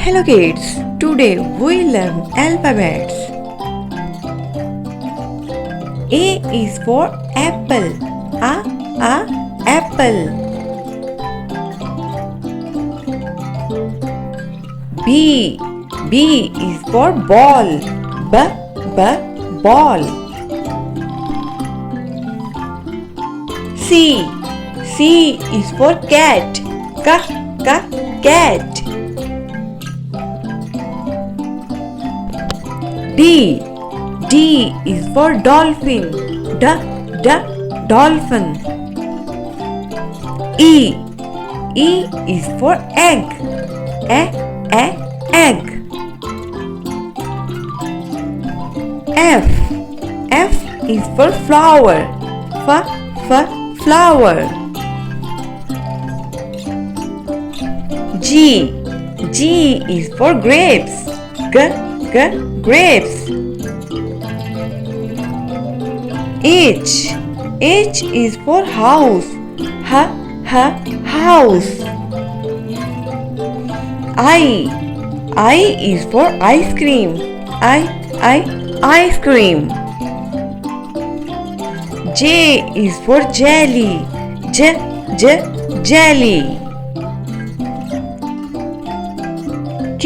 Hello kids, today we learn alphabets. A is for apple. A apple. B is for ball. B ball. C is for cat. Cat. D is for dolphin. Dolphin. E is for egg. Egg. F is for flower. Flower. G is for grapes. Grapes. H is for house. House. I is for ice cream. Ice cream. J is for jelly. Jelly. K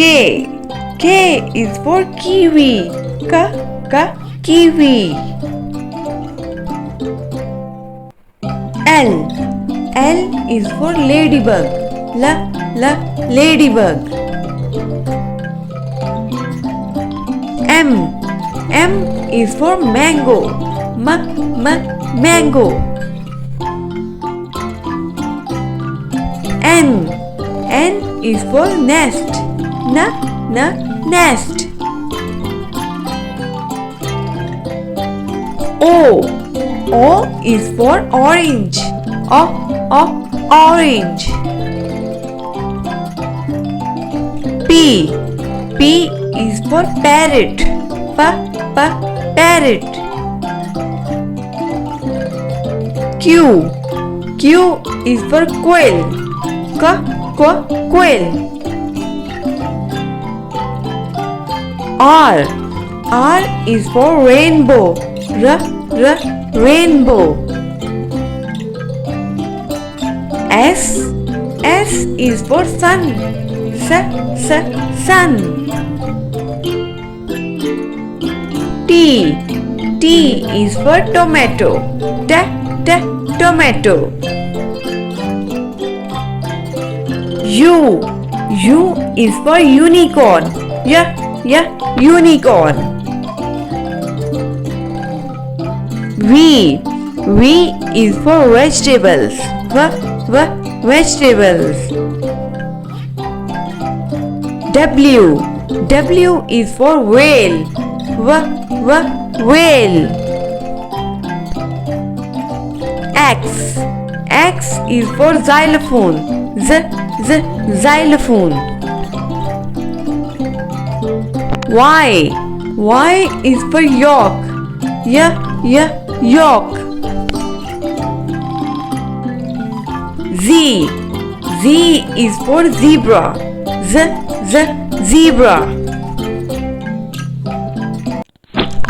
is for kiwi. Kiwi. L is for ladybug. Ladybug. M is for mango. Mango. N is for nest. Nest. O is for orange. Orange. P is for parrot. Parrot. Q is for quail. Quail. R is for rainbow. Rainbow. S is for sun. Sun. T is for tomato. Tomato. U is for unicorn. Unicorn. V is for vegetables. Vegetables. W is for whale. Whale. X is for xylophone. Xylophone. Y is for york. York. Z is for zebra. Zebra.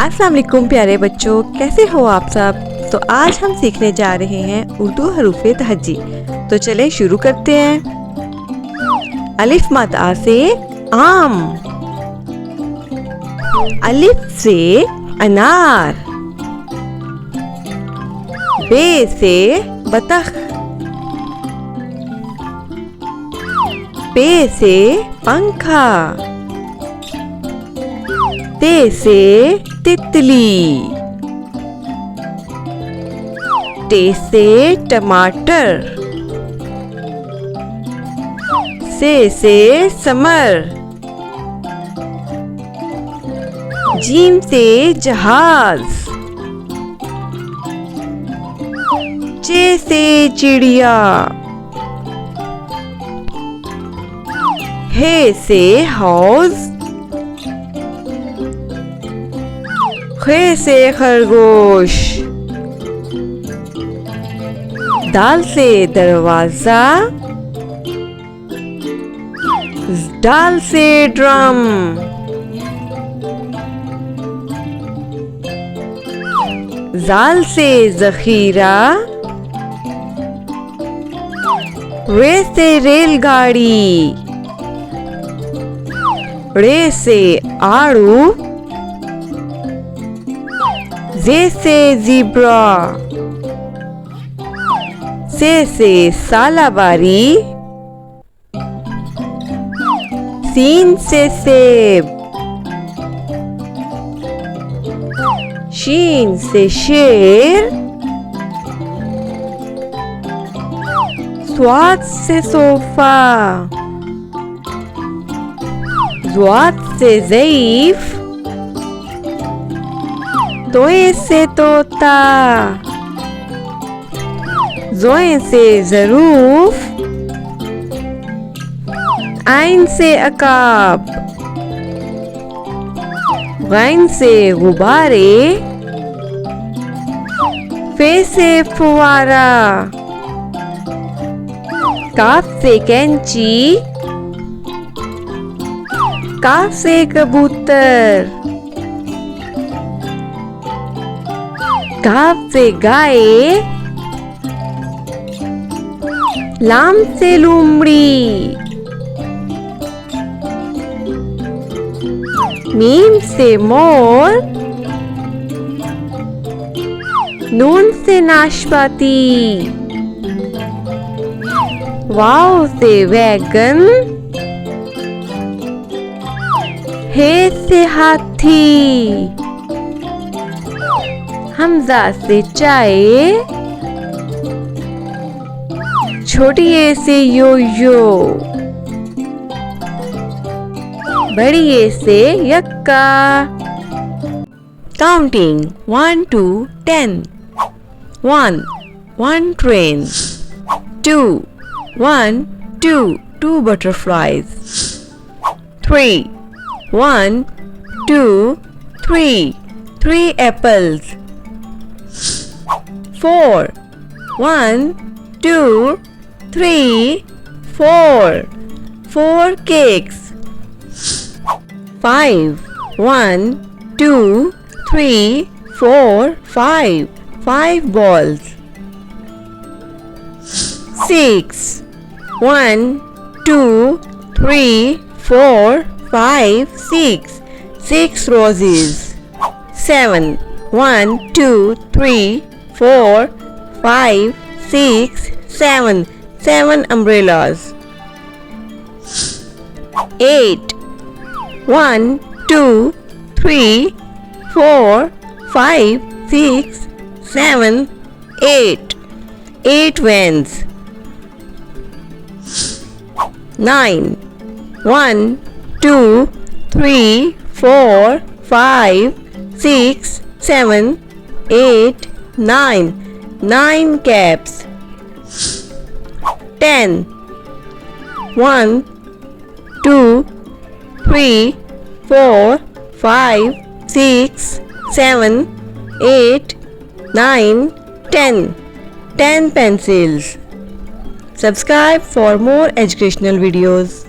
अस्सलाम वालेकुम प्यारे बच्चों, कैसे हो आप सब। तो आज हम सीखने जा रहे हैं उर्दू हरूफ़े तहज्जी। तो चलें शुरू करते हैं। अलिफ मद आ से आम। अलिफ से अनार। बे से बतख। पे से पंखा। ते से तितली। टे से टमाटर। से समर। जीम से जहाज। चे से चिड़िया। हे से हौज। खे से खरगोश। दाल से दरवाजा। डाल से ड्रम, जाल से जखीरा, रे से रेलगाड़ी, रे से आड़ू, जे से ज़ीब्रा, से सालाबारी, सीन से सेब, शीन से शेर, स्वाद से सोफा, ज़्वाद से ज़ईफ, तोए से तोता, ज़ोए से ज़रूफ, आइन से अकाब, गैन से गुब्बारे, फे से फुवारा, काफ से कैंची, काफ से कबूतर, काफ से गाय, लाम से लूमड़ी, मीम से मोर, नून से नाशपाती, वाव से वैगन, हे से हाथी, हमजा से चाय, छोटी ए से यो यो, बड़ी ए से यक्का। Counting 1 to 10. 1. One train. 2. 1, 2. 2 butterflies. 3. 1, 2, 3. 3 apples. 4. 1, 2, 3, 4. 4 cakes. 5. 1, 2, 3, 4, 5. 5 balls. 6. 1, 2, 3, 4, 5, 6. 6 roses. 7. 1, 2, 3, 4, 5, 6, 7. 7 umbrellas. 8. 1, 2, 3, 4, 5, 6, 7, 8. 8 vans. 9. 1, 2, 3, 4, 5, 6, 7, 8, 9. 9 caps. 10. 1, 2, 3, 4, 5, 6, 7, 8, 9, 10. 10 pencils. Subscribe for more educational videos.